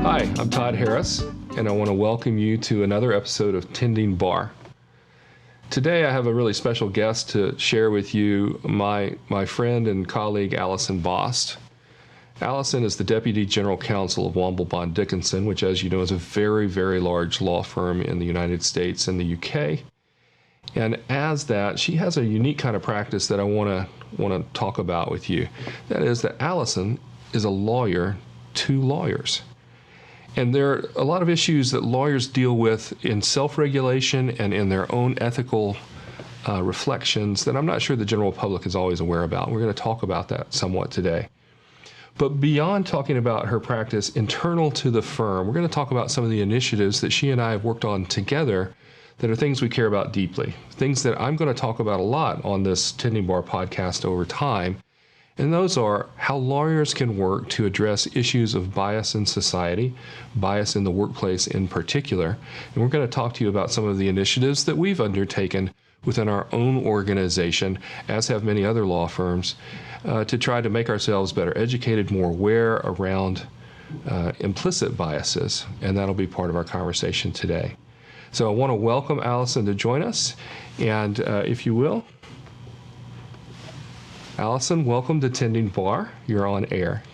Hi, I'm Todd Harris, and I want to welcome you to another episode of TendingBar. Today I have a really special guest to share with you, my friend and colleague Alison Bost. Alison is the Deputy General Counsel of Womble, Dickinson, which, as you know, is a very, very large law firm in the United States and the UK. And as that, she has a unique kind of practice that I want to talk about with you. That is that Alison is a lawyer to lawyers. And there are a lot of issues that lawyers deal with in self-regulation and in their own ethical reflections that I'm not sure the general public is always aware about. We're going to talk about that somewhat today. But beyond talking about her practice internal to the firm, we're going to talk about some of the initiatives that she and I have worked on together that are things we care about deeply, things that I'm going to talk about a lot on this TendingBar podcast over time. And those are how lawyers can work to address issues of bias in society, bias in the workplace in particular. And we're going to talk to you about some of the initiatives that we've undertaken within our own organization, as have many other law firms, to try to make ourselves better educated, more aware around implicit biases. And that'll be part of our conversation today. So I want to welcome Alison to join us. And if you will, Alison, welcome to TendingBar. You're on air.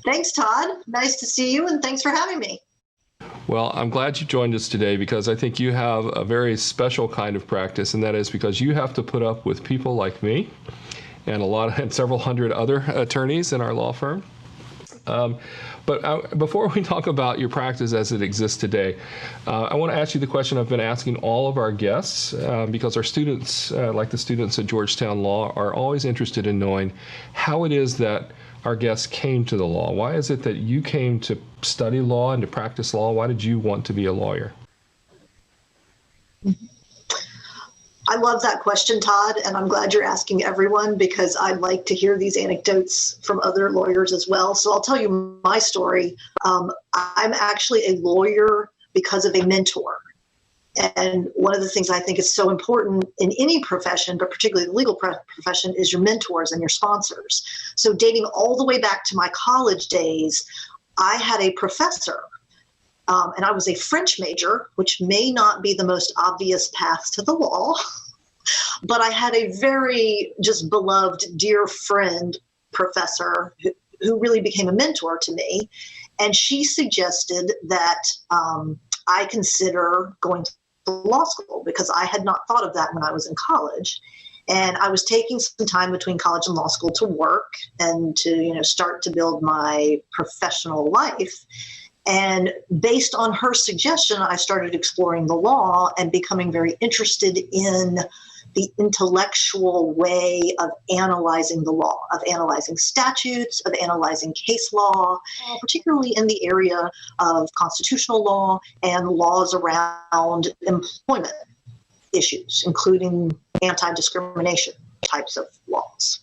Thanks, Todd. Nice to see you, and thanks for having me. Well, I'm glad you joined us today because I think you have a very special kind of practice, and that is because you have to put up with people like me and several hundred other attorneys in our law firm. But before we talk about your practice as it exists today, I want to ask you the question I've been asking all of our guests, because our students, like the students at Georgetown Law, are always interested in knowing how it is that our guests came to the law. Why is it that you came to study law and to practice law? Why did you want to be a lawyer? I love that question, Todd, and I'm glad you're asking everyone because I'd like to hear these anecdotes from other lawyers as well. So I'll tell you my story. I'm actually a lawyer because of a mentor. And one of the things I think is so important in any profession, but particularly the legal profession, is your mentors and your sponsors. So dating all the way back to my college days, I had a professor. And I was a French major, which may not be the most obvious path to the law, but I had a very just beloved, dear friend professor who really became a mentor to me. And she suggested that I consider going to law school because I had not thought of that when I was in college. And I was taking some time between college and law school to work and to, start to build my professional life. And based on her suggestion, I started exploring the law and becoming very interested in the intellectual way of analyzing the law, of analyzing statutes, of analyzing case law, particularly in the area of constitutional law and laws around employment issues, including anti-discrimination types of laws.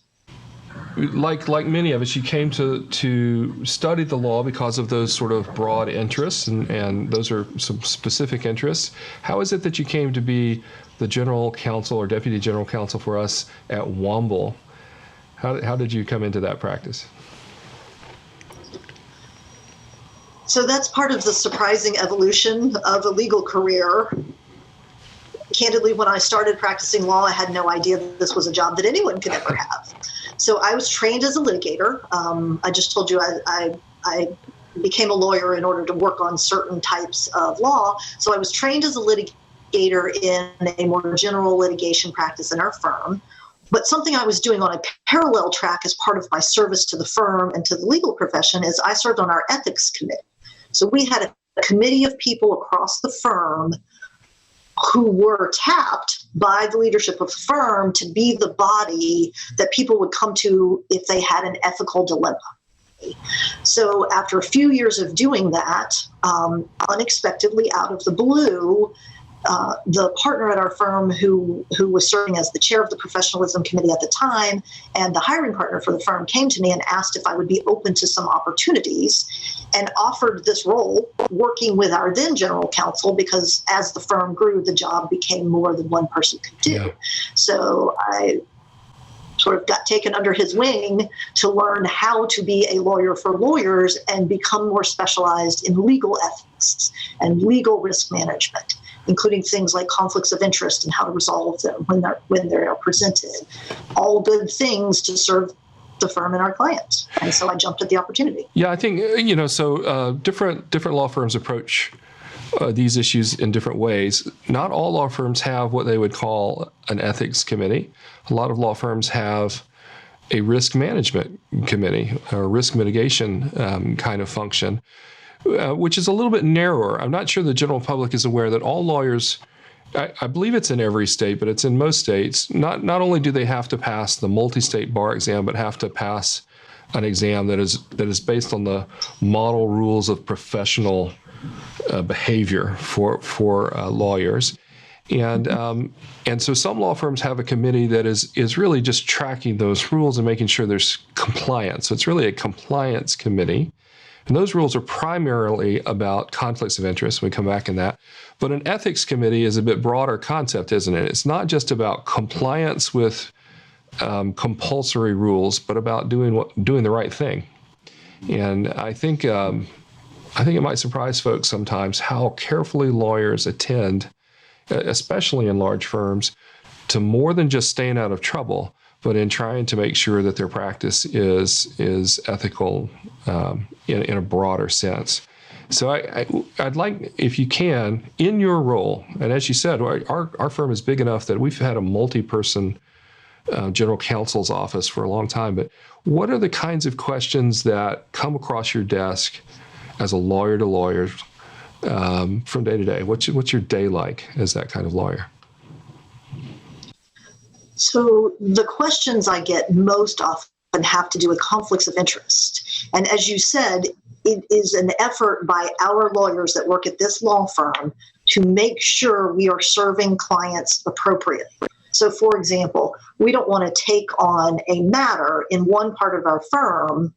Like many of us, you came to study the law because of those sort of broad interests, and those are some specific interests. How is it that you came to be the general counsel or deputy general counsel for us at Womble? How did you come into that practice? So that's part of the surprising evolution of a legal career. Candidly, when I started practicing law, I had no idea that this was a job that anyone could ever have. So I was trained as a litigator. I just told you I became a lawyer in order to work on certain types of law. So I was trained as a litigator in a more general litigation practice in our firm. But something I was doing on a parallel track as part of my service to the firm and to the legal profession is I served on our ethics committee. So we had a committee of people across the firm who were tapped by the leadership of the firm to be the body that people would come to if they had an ethical dilemma. So after a few years of doing that, unexpectedly out of the blue, the partner at our firm who was serving as the chair of the professionalism committee at the time, and the hiring partner for the firm came to me and asked if I would be open to some opportunities, and offered this role working with our then general counsel, because as the firm grew, the job became more than one person could do. Yeah. So I sort of got taken under his wing to learn how to be a lawyer for lawyers and become more specialized in legal ethics and legal risk management, including things like conflicts of interest and how to resolve them when they are presented. All good things to serve the firm and our clients. And so I jumped at the opportunity. Yeah, I think, different law firms approach these issues in different ways. Not all law firms have what they would call an ethics committee. A lot of law firms have a risk management committee or risk mitigation kind of function, which is a little bit narrower. I'm not sure the general public is aware that all lawyers, I believe it's in every state, but it's in most states, not only do they have to pass the multi-state bar exam, but have to pass an exam that is based on the model rules of professional behavior for lawyers. And so some law firms have a committee that is really just tracking those rules and making sure there's compliance. So it's really a compliance committee. And those rules are primarily about conflicts of interest. We come back in that. But an ethics committee is a bit broader concept, isn't it? It's not just about compliance with compulsory rules, but about doing the right thing. And I think it might surprise folks sometimes how carefully lawyers attend, especially in large firms, to more than just staying out of trouble, but in trying to make sure that their practice is ethical in a broader sense. So I'd like, if you can, in your role, and as you said, our firm is big enough that we've had a multi-person general counsel's office for a long time, but what are the kinds of questions that come across your desk as a lawyer to lawyer from day to day? What's your day like as that kind of lawyer? So the questions I get most often have to do with conflicts of interest. And as you said, it is an effort by our lawyers that work at this law firm to make sure we are serving clients appropriately. So for example, we don't want to take on a matter in one part of our firm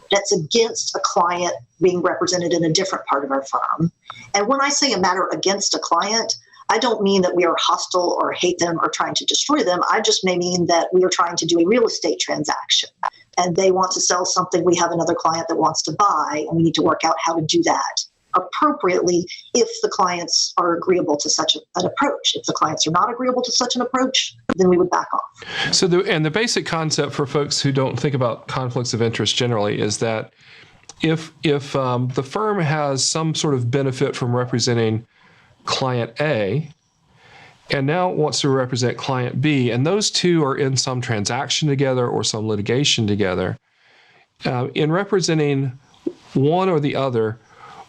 that's against a client being represented in a different part of our firm. And when I say a matter against a client, I don't mean that we are hostile or hate them or trying to destroy them. I just may mean that we are trying to do a real estate transaction and they want to sell something. We have another client that wants to buy, and we need to work out how to do that appropriately if the clients are agreeable to such an approach. If the clients are not agreeable to such an approach, then we would back off. So the basic concept for folks who don't think about conflicts of interest generally is that if the firm has some sort of benefit from representing client A and now wants to represent client B, and those two are in some transaction together or some litigation together, in representing one or the other,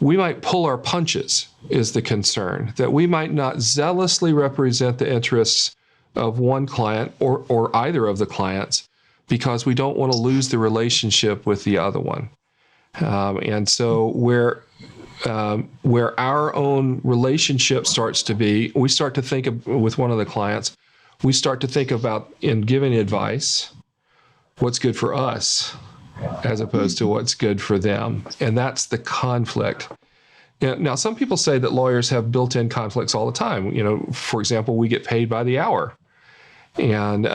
we might pull our punches, is the concern, that we might not zealously represent the interests of one client or either of the clients because we don't want to lose the relationship with the other one. And so where our own relationship starts to be, we start to think of, with one of the clients, we start to think about, in giving advice, what's good for us as opposed to what's good for them. And that's the conflict. Now, some people say that lawyers have built-in conflicts all the time. For example, we get paid by the hour. And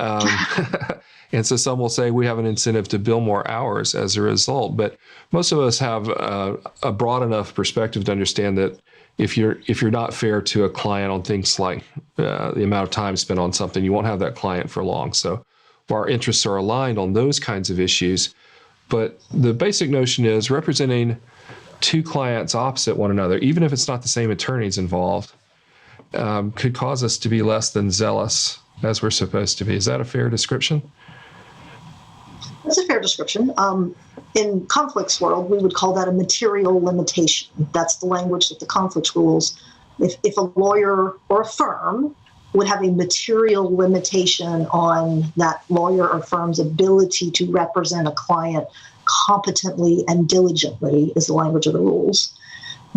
and so some will say we have an incentive to bill more hours as a result. But most of us have a broad enough perspective to understand that if you're not fair to a client on things like the amount of time spent on something, you won't have that client for long. So our interests are aligned on those kinds of issues. But the basic notion is representing two clients opposite one another, even if it's not the same attorneys involved, could cause us to be less than zealous as we're supposed to be. Is that a fair description? That's a fair description. In conflicts world, we would call that a material limitation. That's the language that the conflicts rules. If a lawyer or a firm would have a material limitation on that lawyer or firm's ability to represent a client competently and diligently, is the language of the rules,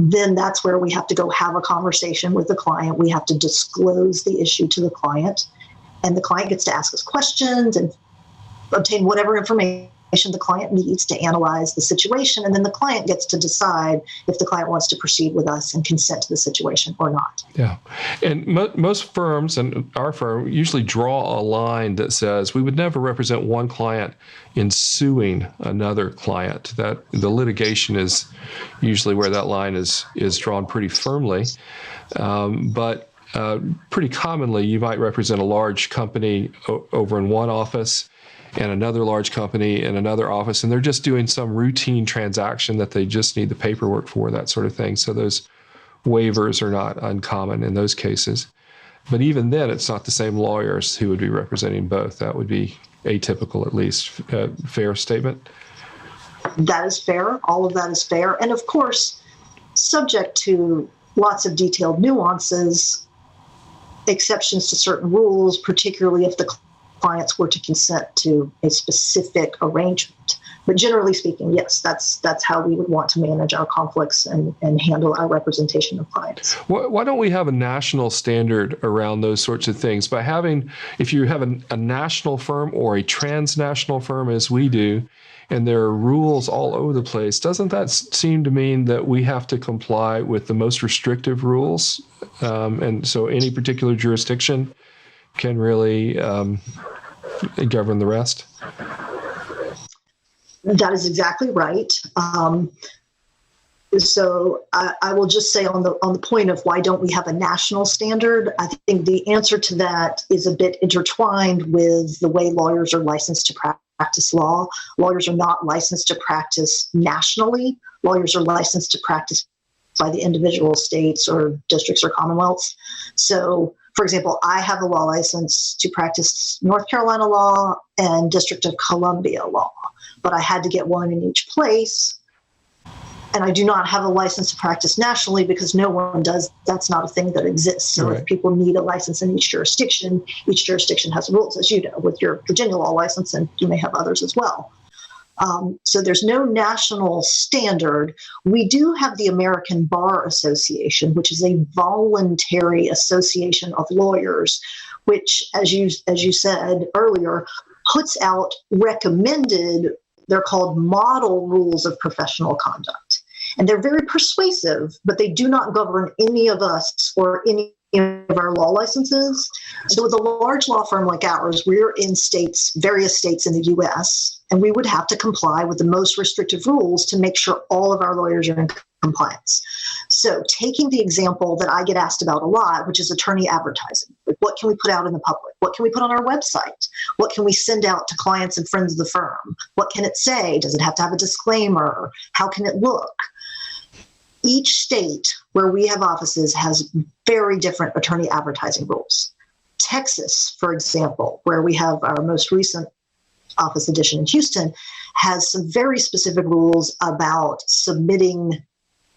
then that's where we have to go have a conversation with the client. We have to disclose the issue to the client, and the client gets to ask us questions and obtain whatever information the client needs to analyze the situation. And then the client gets to decide if the client wants to proceed with us and consent to the situation or not. Yeah. And most firms, and our firm, usually draw a line that says we would never represent one client in suing another client. That the litigation is usually where that line is drawn pretty firmly. But pretty commonly, you might represent a large company over in one office and another large company in another office, and they're just doing some routine transaction that they just need the paperwork for, that sort of thing. So those waivers are not uncommon in those cases. But even then, it's not the same lawyers who would be representing both. That would be atypical, at least. Fair statement? That is fair. All of that is fair. And of course, subject to lots of detailed nuances, exceptions to certain rules, particularly if the clients were to consent to a specific arrangement. But generally speaking, yes, that's how we would want to manage our conflicts and handle our representation of clients. Why don't we have a national standard around those sorts of things? By having, if you have a national firm or a transnational firm as we do, and there are rules all over the place, doesn't that seem to mean that we have to comply with the most restrictive rules? And so any particular jurisdiction can really govern the rest? That is exactly right. So I will just say on the point of why don't we have a national standard, I think the answer to that is a bit intertwined with the way lawyers are licensed to practice law. Lawyers are not licensed to practice nationally. Lawyers are licensed to practice by the individual states or districts or commonwealths. So, for example, I have a law license to practice North Carolina law and District of Columbia law, but I had to get one in each place. And I do not have a license to practice nationally because no one does. That's not a thing that exists. So Right. if people need a license in each jurisdiction has rules, as you know, with your Virginia law license, and you may have others as well. So there's no national standard. We do have the American Bar Association, which is a voluntary association of lawyers, which, as you said earlier, puts out recommended, they're called model rules of professional conduct. And they're very persuasive, but they do not govern any of us or any of our law licenses. So with a large law firm like ours, we're in various states in the US, and we would have to comply with the most restrictive rules to make sure all of our lawyers are in compliance. So taking the example that I get asked about a lot, which is attorney advertising, like what can we put out in the public? What can we put on our website? What can we send out to clients and friends of the firm? What can it say? Does it have to have a disclaimer? How can it look? Each state where we have offices has very different attorney advertising rules. Texas, for example, where we have our most recent office addition in Houston, has some very specific rules about submitting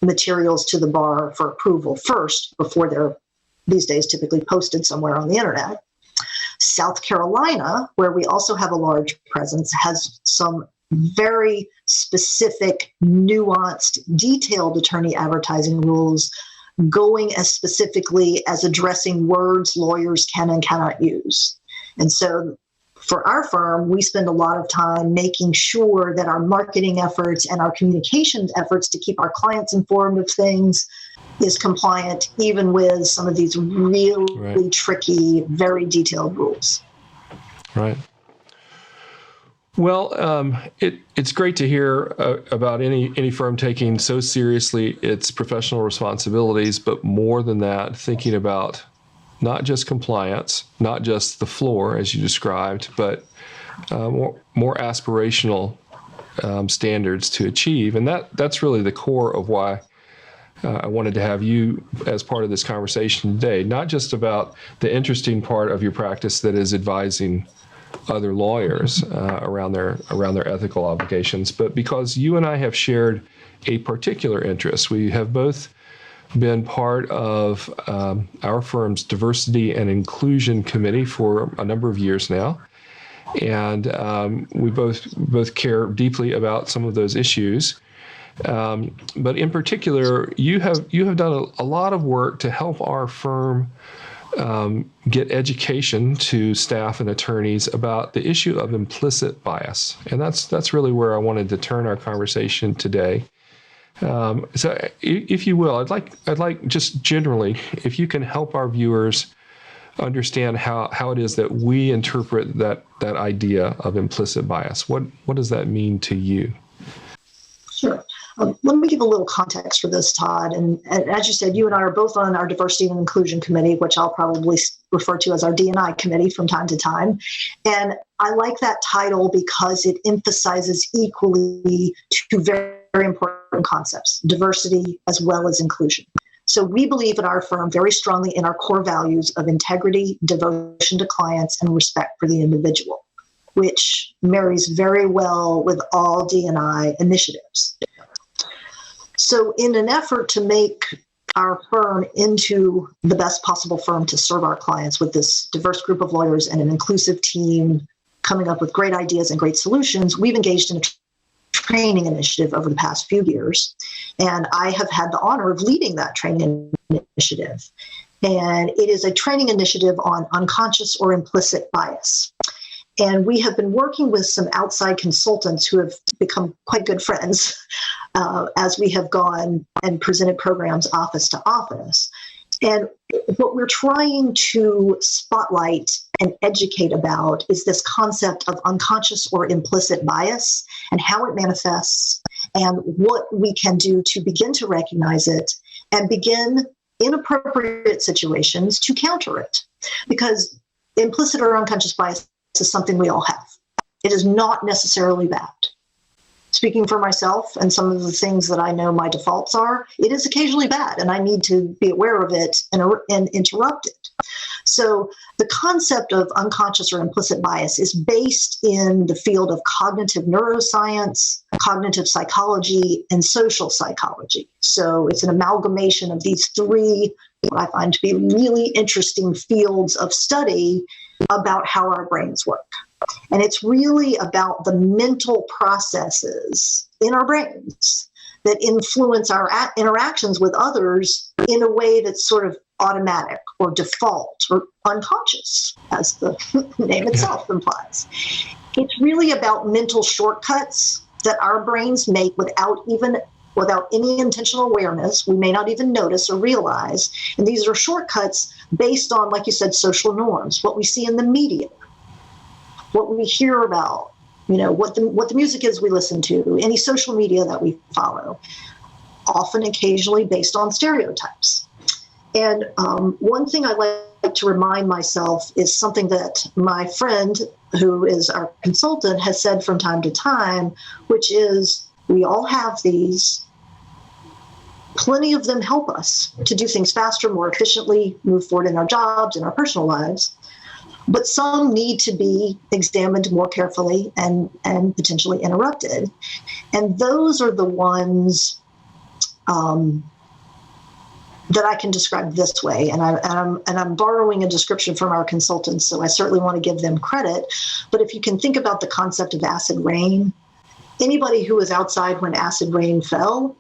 materials to the bar for approval first before they're these days typically posted somewhere on the internet. South Carolina, where we also have a large presence, has some very specific, nuanced, detailed attorney advertising rules going as specifically as addressing words lawyers can and cannot use. And so for our firm, we spend a lot of time making sure that our marketing efforts and our communications efforts to keep our clients informed of things is compliant, even with some of these really tricky, very detailed rules. Right. Well, it's great to hear about any firm taking so seriously its professional responsibilities, but more than that, thinking about not just compliance, not just the floor, as you described, but more aspirational standards to achieve. And that's really the core of why I wanted to have you as part of this conversation today, not just about the interesting part of your practice that is advising other lawyers around their ethical obligations, but because you and I have shared a particular interest. We have both been part of our firm's diversity and inclusion committee for a number of years now, and we both care deeply about some of those issues. But in particular, you have done a lot of work to help our firm get education to staff and attorneys about the issue of implicit bias, and that's really where I wanted to turn our conversation today. So, if you will, I'd like just generally, if you can help our viewers understand how it is that we interpret that idea of implicit bias. What does that mean to you? Sure. Let me give a little context for this, Todd. And as you said, you and I are both on our Diversity and Inclusion Committee, which I'll probably refer to as our D&I committee from time to time. And I like that title because it emphasizes equally two very, very important concepts, diversity as well as inclusion. So we believe at our firm very strongly in our core values of integrity, devotion to clients, and respect for the individual, which marries very well with all D&I initiatives. So in an effort to make our firm into the best possible firm to serve our clients with this diverse group of lawyers and an inclusive team coming up with great ideas and great solutions, we've engaged in a training initiative over the past few years. And I have had the honor of leading that training initiative. And it is a training initiative on unconscious or implicit bias. And we have been working with some outside consultants who have become quite good friends as we have gone and presented programs office to office. And what we're trying to spotlight and educate about is this concept of unconscious or implicit bias and how it manifests and what we can do to begin to recognize it and begin in appropriate situations to counter it. Because implicit or unconscious bias is something we all have. It is not necessarily bad. Speaking for myself and some of the things that I know my defaults are, it is occasionally bad, and I need to be aware of it and interrupt it. So the concept of unconscious or implicit bias is based in the field of cognitive neuroscience, cognitive psychology, and social psychology. So it's an amalgamation of these three, what I find to be really interesting fields of study about how our brains work. And it's really about the mental processes in our brains that influence our interactions with others in a way that's sort of automatic or default or unconscious, as the name itself implies. It's really about mental shortcuts that our brains make without any intentional awareness. We may not even notice or realize. And these are shortcuts based on, like you said, social norms, what we see in the media, what we hear about, what the music is we listen to, any social media that we follow, often occasionally based on stereotypes. And one thing I like to remind myself is something that my friend, who is our consultant, has said from time to time, which is we all have these. Plenty of them help us to do things faster, more efficiently, move forward in our jobs, in our personal lives. But some need to be examined more carefully and potentially interrupted. And those are the ones that I can describe this way. And I'm borrowing a description from our consultants, so I certainly want to give them credit. But if you can think about the concept of acid rain, anybody who was outside when acid rain fell,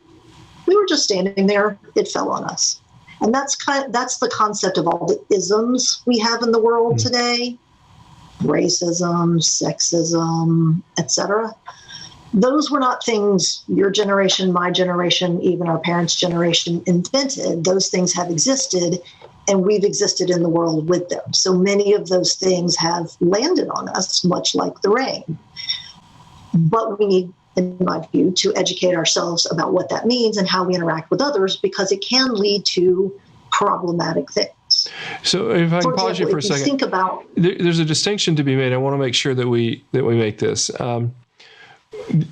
we were just standing there, it fell on us. And that's the concept of all the isms we have in the world today, racism, sexism, etc. Those were not things your generation, my generation, even our parents' generation invented. Those things have existed, and we've existed in the world with them. So many of those things have landed on us, much like the rain. But we need, in my view, to educate ourselves about what that means and how we interact with others, because it can lead to problematic things. So if I can pause you for a second, think about, there's a distinction to be made. I want to make sure that we make this.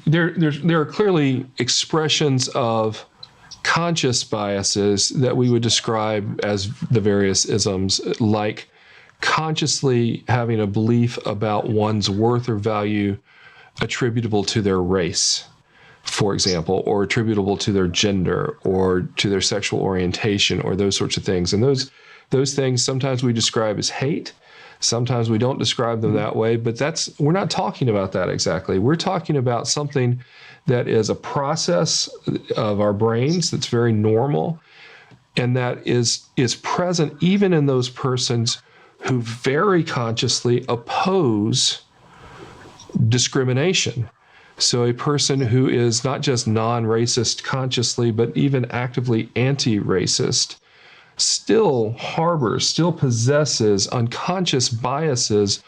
There are clearly expressions of conscious biases that we would describe as the various isms, like consciously having a belief about one's worth or value attributable to their race, for example, or attributable to their gender or to their sexual orientation or those sorts of things. And those things sometimes we describe as hate. Sometimes we don't describe them that way, but we're not talking about that exactly. We're talking about something that is a process of our brains that's very normal, and that is present even in those persons who very consciously oppose discrimination. So a person who is not just non-racist consciously, but even actively anti-racist, still harbors, still possesses unconscious biases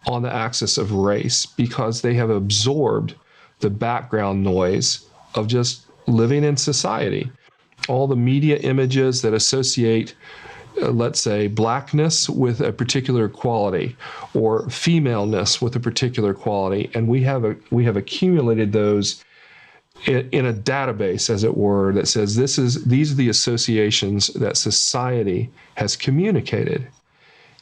on the axis of race because they have absorbed the background noise of just living in society. All the media images that associate, let's say, blackness with a particular quality or femaleness with a particular quality, and we have accumulated those in a database, as it were, that says these are the associations that society has communicated.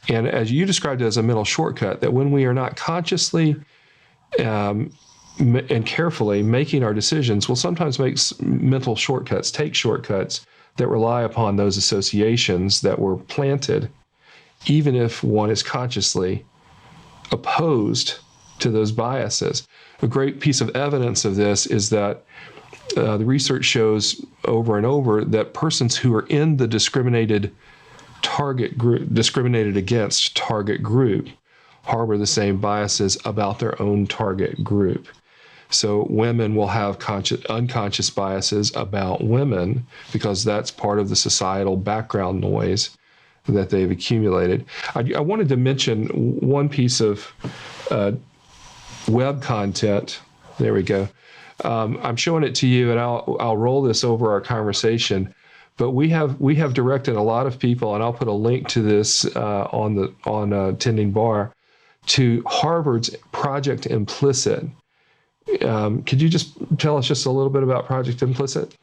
And as you described it as a mental shortcut, that when we are not consciously and carefully making our decisions, we'll sometimes make mental shortcuts, take shortcuts that rely upon those associations that were planted, even if one is consciously opposed to those biases. A great piece of evidence of this is that the research shows over and over that persons who are in the discriminated against target group harbor the same biases about their own target group. So women will have unconscious biases about women because that's part of the societal background noise that they've accumulated. I wanted to mention one piece of web content. There we go. I'm showing it to you, and I'll roll this over our conversation. But we have directed a lot of people, and I'll put a link to this on TendingBar, to Harvard's Project Implicit. Could you just tell us just a little bit about Project Implicit?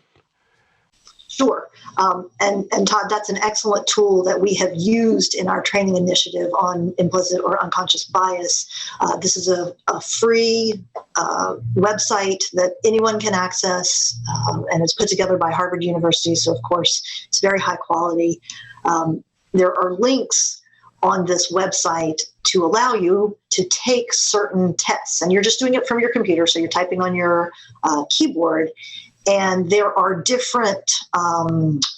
Sure. And Todd, that's an excellent tool that we have used in our training initiative on implicit or unconscious bias. This is a free website that anyone can access, and it's put together by Harvard University. So, of course, it's very high quality. There are links on this website to allow you to take certain tests. And you're just doing it from your computer, so you're typing on your keyboard. And there are different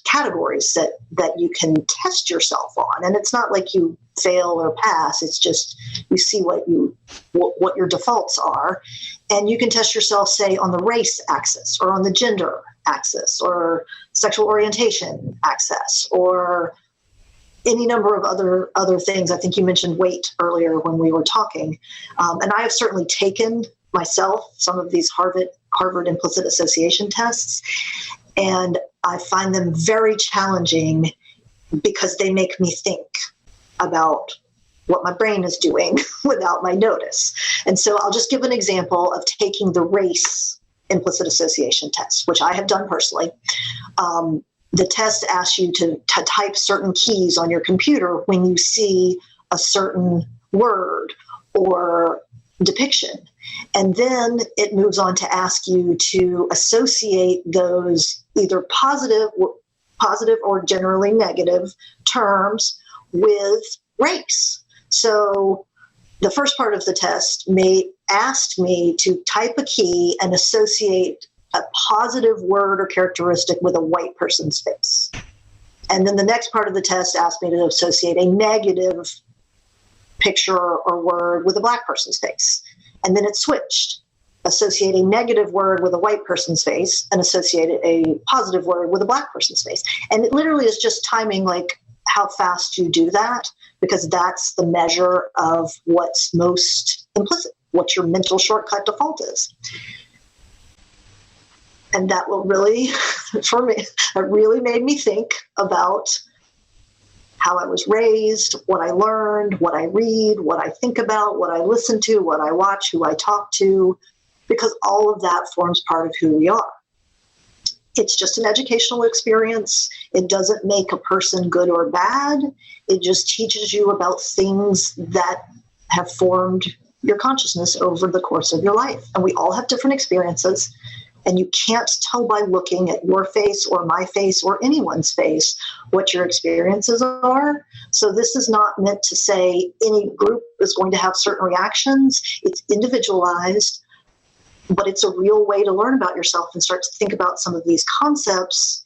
categories that you can test yourself on. And it's not like you fail or pass. It's just you see what your defaults are. And you can test yourself, say, on the race axis or on the gender axis or sexual orientation axis or any number of other things. I think you mentioned weight earlier when we were talking. And I have certainly taken myself some of these Harvard Implicit Association tests, and I find them very challenging because they make me think about what my brain is doing without my notice. And so I'll just give an example of taking the race implicit association test, which I have done personally. The test asks you to type certain keys on your computer when you see a certain word or depiction. And then it moves on to ask you to associate those either positive or generally negative terms with race. So the first part of the test asked me to type a key and associate a positive word or characteristic with a white person's face. And then the next part of the test asked me to associate a negative picture or word with a black person's face. And then it switched. Associate a negative word with a white person's face and associate a positive word with a black person's face. And it literally is just timing, like how fast you do that, because that's the measure of what's most implicit, what your mental shortcut default is. And that will really, for me, it really made me think about how I was raised, what I learned, what I read, what I think about, what I listen to, what I watch, who I talk to, because all of that forms part of who we are. It's just an educational experience. It doesn't make a person good or bad. It just teaches you about things that have formed your consciousness over the course of your life. And we all have different experiences. And you can't tell by looking at your face or my face or anyone's face what your experiences are. So this is not meant to say any group is going to have certain reactions. It's individualized, but it's a real way to learn about yourself and start to think about some of these concepts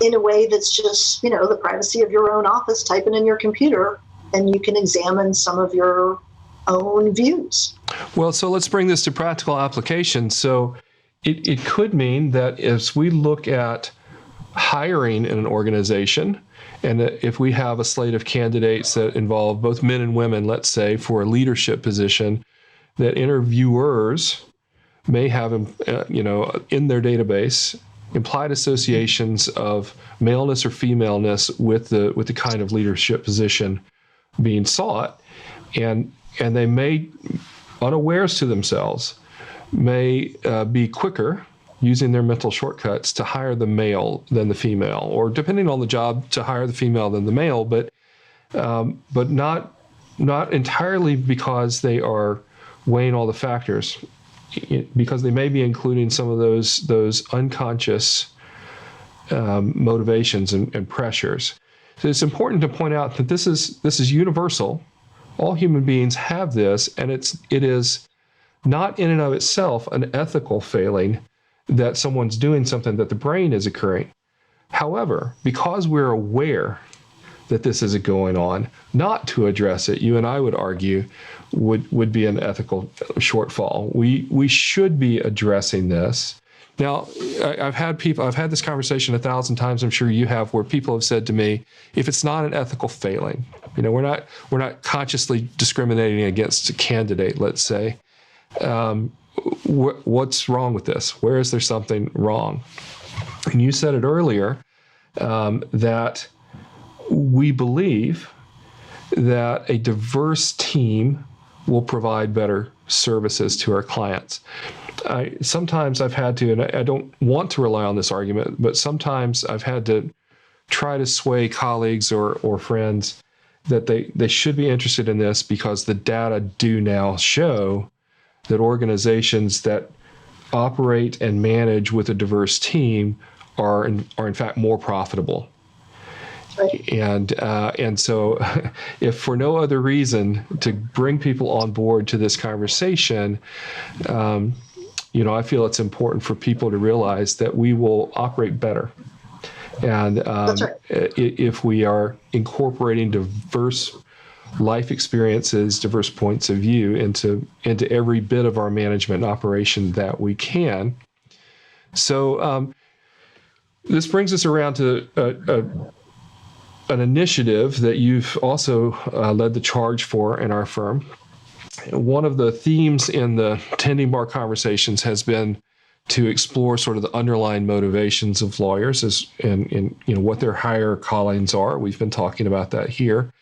in a way that's just, the privacy of your own office, typing in your computer, and you can examine some of your own views. Well, so let's bring this to practical application. So it could mean that as we look at hiring in an organization, and if we have a slate of candidates that involve both men and women, let's say, for a leadership position, that interviewers may have, in their database, implied associations of maleness or femaleness with the kind of leadership position being sought, and they may, unawares to themselves, may be quicker using their mental shortcuts to hire the male than the female, or depending on the job, to hire the female than the male, but not entirely because they are weighing all the factors, because they may be including some of those unconscious motivations and pressures. So it's important to point out that this is universal. All human beings have this, and it is not in and of itself an ethical failing that someone's doing something that the brain is occurring. However, because we're aware that this is going on, not to address it, you and I would argue, would be an ethical shortfall. We should be addressing this. Now, I've had this conversation 1,000 times, I'm sure you have, where people have said to me, if it's not an ethical failing, we're not consciously discriminating against a candidate, let's say, what's wrong with this? Where is there something wrong? And you said it earlier, that we believe that a diverse team will provide better services to our clients. Sometimes I've had to, and I don't want to rely on this argument, but sometimes I've had to try to sway colleagues or friends that they should be interested in this, because the data do now show that organizations that operate and manage with a diverse team are in fact more profitable. Right. And so if for no other reason to bring people on board to this conversation, I feel it's important for people to realize that we will operate better. And That's right. If we are incorporating diverse life experiences, diverse points of view into every bit of our management and operation that we can. So this brings us around to an initiative that you've also led the charge for in our firm. One of the themes in the TendingBar conversations has been to explore sort of the underlying motivations of lawyers and what their higher callings are. We've been talking about that here.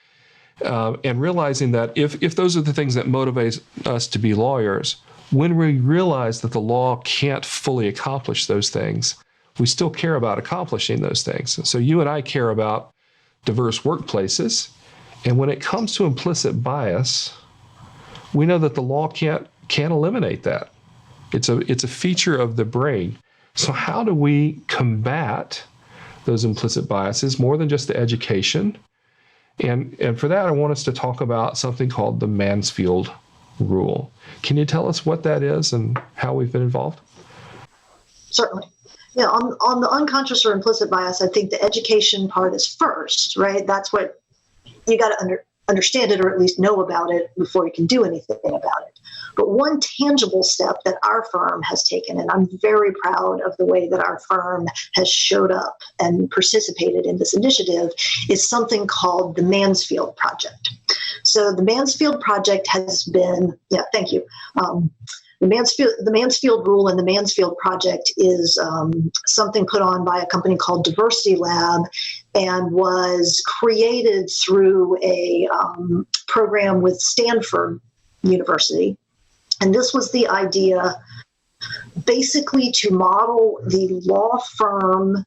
And realizing that if those are the things that motivate us to be lawyers, when we realize that the law can't fully accomplish those things, we still care about accomplishing those things. So you and I care about diverse workplaces, and when it comes to implicit bias, we know that the law can't eliminate that. It's a feature of the brain. So how do we combat those implicit biases more than just the education? And for that, I want us to talk about something called the Mansfield Rule. Can you tell us what that is and how we've been involved? Certainly. Yeah, on the unconscious or implicit bias, I think the education part is first, right? That's what you got to understand it, or at least know about it before you can do anything about it. But one tangible step that our firm has taken, and I'm very proud of the way that our firm has showed up and participated in this initiative, is something called the Mansfield Project. So the Mansfield Project has been, thank you. The Mansfield Rule and the Mansfield Project is something put on by a company called Diversity Lab, and was created through a program with Stanford University. And this was the idea basically to model the law firm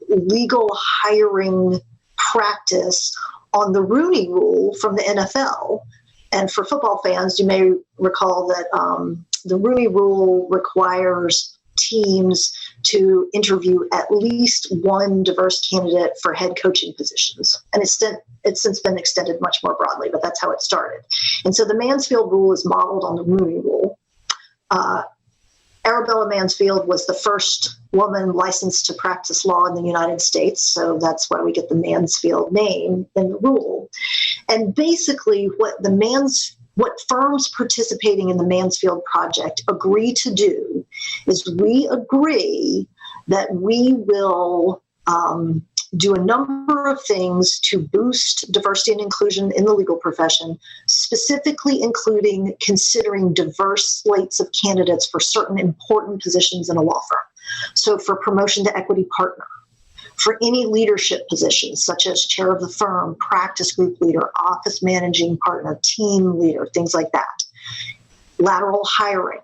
legal hiring practice on the Rooney Rule from the NFL. And for football fans, you may recall that the Rooney Rule requires teams to interview at least one diverse candidate for head coaching positions. And it's since been extended much more broadly, but that's how it started. And so the Mansfield Rule is modeled on the Rooney Rule. Arabella Mansfield was the first woman licensed to practice law in the United States, so that's why we get the Mansfield name in the rule. And basically what firms participating in the Mansfield project agree to do is we agree that we will do a number of things to boost diversity and inclusion in the legal profession, specifically including considering diverse slates of candidates for certain important positions in a law firm. So for promotion to equity partner, for any leadership positions, such as chair of the firm, practice group leader, office managing partner, team leader, things like that. Lateral hiring.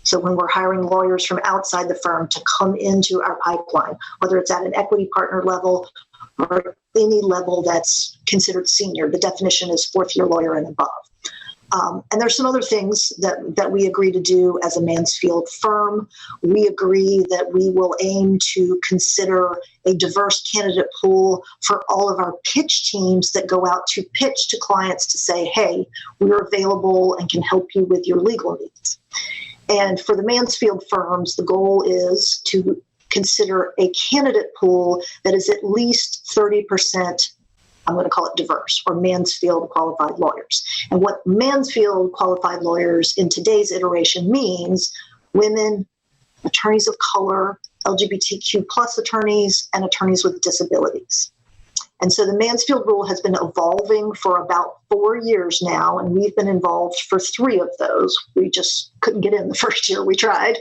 So when we're hiring lawyers from outside the firm to come into our pipeline, whether it's at an equity partner level or any level that's considered senior, the definition is fourth-year lawyer and above. And there's some other things that we agree to do as a Mansfield firm. We agree that we will aim to consider a diverse candidate pool for all of our pitch teams that go out to pitch to clients to say, hey, we're available and can help you with your legal needs. And for the Mansfield firms, the goal is to consider a candidate pool that is at least 30%, I'm going to call it diverse, or Mansfield qualified lawyers. And what Mansfield qualified lawyers in today's iteration means women, attorneys of color, LGBTQ plus attorneys, and attorneys with disabilities. And so the Mansfield Rule has been evolving for about 4 years now, and we've been involved for 3 of those. We just couldn't get in the first year we tried.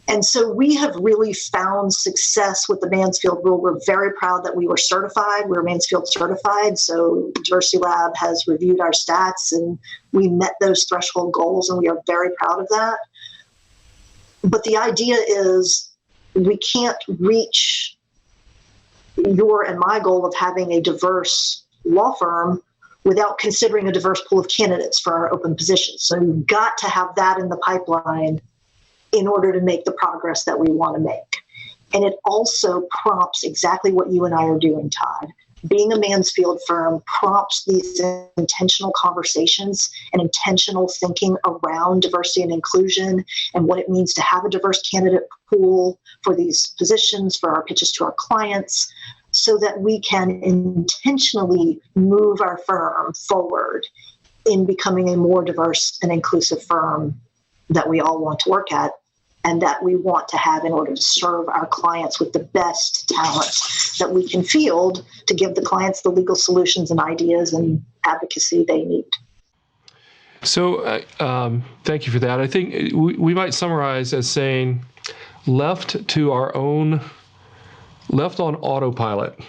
And so we have really found success with the Mansfield Rule. We're very proud that we were certified. We're Mansfield certified. So Diversity Lab has reviewed our stats, and we met those threshold goals, and we are very proud of that. But the idea is we can't reach your and my goal of having a diverse law firm without considering a diverse pool of candidates for our open positions. So we've got to have that in the pipeline in order to make the progress that we want to make. And it also prompts exactly what you and I are doing, Todd. Being a Mansfield firm prompts these intentional conversations and intentional thinking around diversity and inclusion and what it means to have a diverse candidate pool for these positions, for our pitches to our clients, so that we can intentionally move our firm forward in becoming a more diverse and inclusive firm that we all want to work at and that we want to have in order to serve our clients with the best talent that we can field to give the clients the legal solutions and ideas and advocacy they need. So thank you for that. I think we might summarize as saying left on autopilot,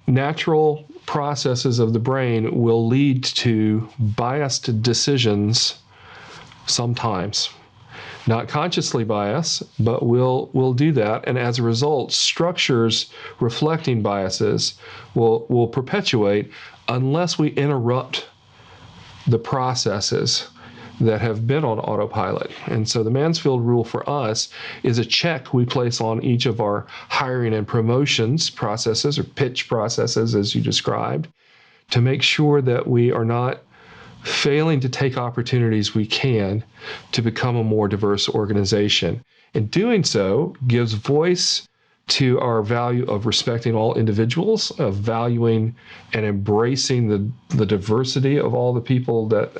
natural processes of the brain will lead to biased decisions sometimes. Not consciously biased, but we'll do that. And as a result, structures reflecting biases will perpetuate unless we interrupt the processes that have been on autopilot. And so the Mansfield Rule for us is a check we place on each of our hiring and promotions processes or pitch processes, as you described, to make sure that we are not failing to take opportunities we can to become a more diverse organization. And doing so gives voice to our value of respecting all individuals, of valuing and embracing the diversity of all the people that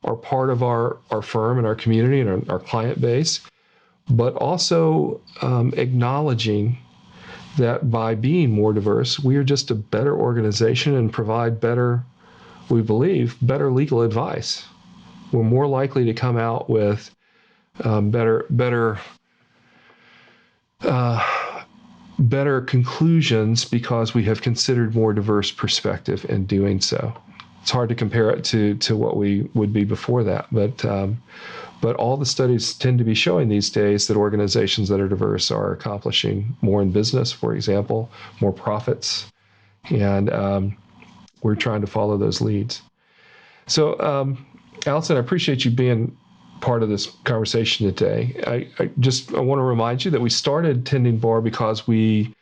are part of our firm and our community and our client base, but also acknowledging that by being more diverse, we are just a better organization and provide better, we believe, better legal advice. We're more likely to come out with better conclusions because we have considered more diverse perspective in doing so. It's hard to compare it to what we would be before that, but all the studies tend to be showing these days that organizations that are diverse are accomplishing more in business, for example, more profits, and we're trying to follow those leads. So, Alison, I appreciate you being part of this conversation today. I want to remind you that we started Tending Bar because we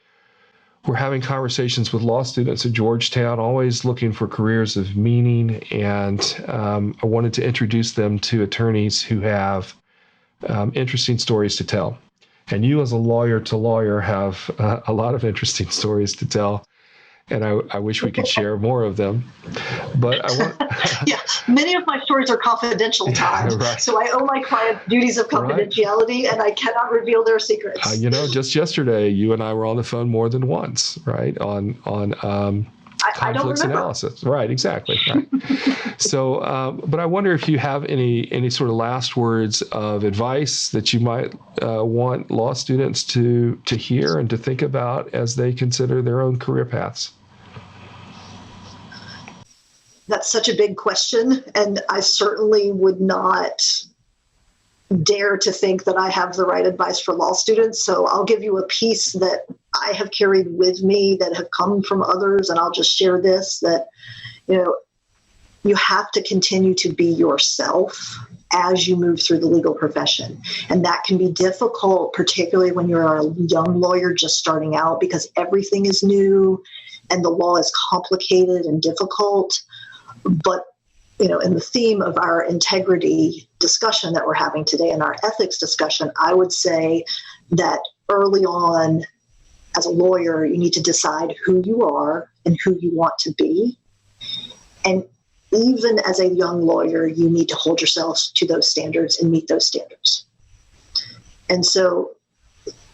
were having conversations with law students at Georgetown, always looking for careers of meaning, and I wanted to introduce them to attorneys who have interesting stories to tell. And you, as a lawyer to lawyer, have a lot of interesting stories to tell. And I wish we could share more of them. But I want... Yeah, many of my stories are confidential, Todd. Right. So I owe my clients duties of confidentiality, and I cannot reveal their secrets. Just yesterday, you and I were on the phone more than once, right? On I don't conflicts remember. analysis. Right, exactly. Right. So, but I wonder if you have any sort of last words of advice that you might want law students to hear and to think about as they consider their own career paths. That's such a big question, and I certainly would not dare to think that I have the right advice for law students. So I'll give you a piece that I have carried with me that have come from others, and I'll just share this, that, you have to continue to be yourself as you move through the legal profession. And that can be difficult, particularly when you're a young lawyer just starting out, because everything is new and the law is complicated and difficult. But, in the theme of our integrity discussion that we're having today and our ethics discussion, I would say that early on as a lawyer, you need to decide who you are and who you want to be. And even as a young lawyer, you need to hold yourself to those standards and meet those standards. And so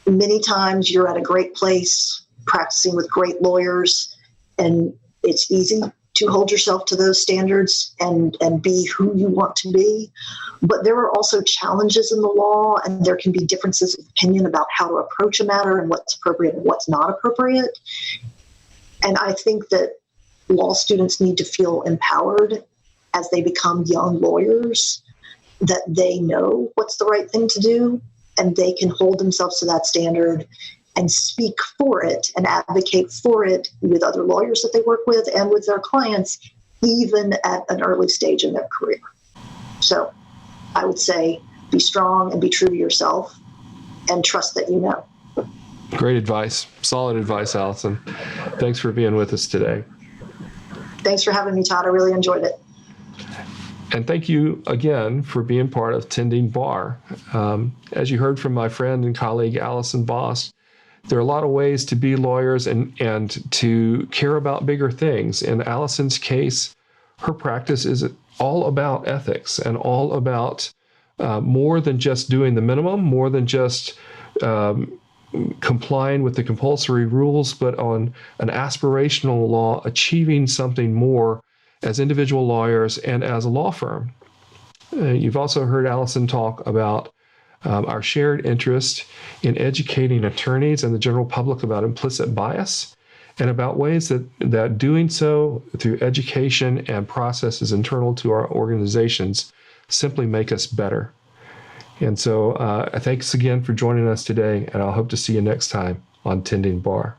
many times you're at a great place practicing with great lawyers, and it's easy to hold yourself to those standards and be who you want to be. But there are also challenges in the law, and there can be differences of opinion about how to approach a matter and what's appropriate and what's not appropriate. And I think that law students need to feel empowered as they become young lawyers, that they know what's the right thing to do, and they can hold themselves to that standard and speak for it and advocate for it with other lawyers that they work with and with their clients, even at an early stage in their career. So I would say be strong and be true to yourself and trust that you know. Great advice. Solid advice, Alison. Thanks for being with us today. Thanks for having me, Todd. I really enjoyed it. And thank you again for being part of Tending Bar. As you heard from my friend and colleague, Alison Bost, there are a lot of ways to be lawyers and to care about bigger things. In Alison's case, her practice is all about ethics and all about more than just doing the minimum, more than just complying with the compulsory rules, but on an aspirational law, achieving something more as individual lawyers and as a law firm. You've also heard Alison talk about our shared interest in educating attorneys and the general public about implicit bias, and about ways that doing so through education and processes internal to our organizations simply make us better. And so thanks again for joining us today, and I'll hope to see you next time on Tending Bar.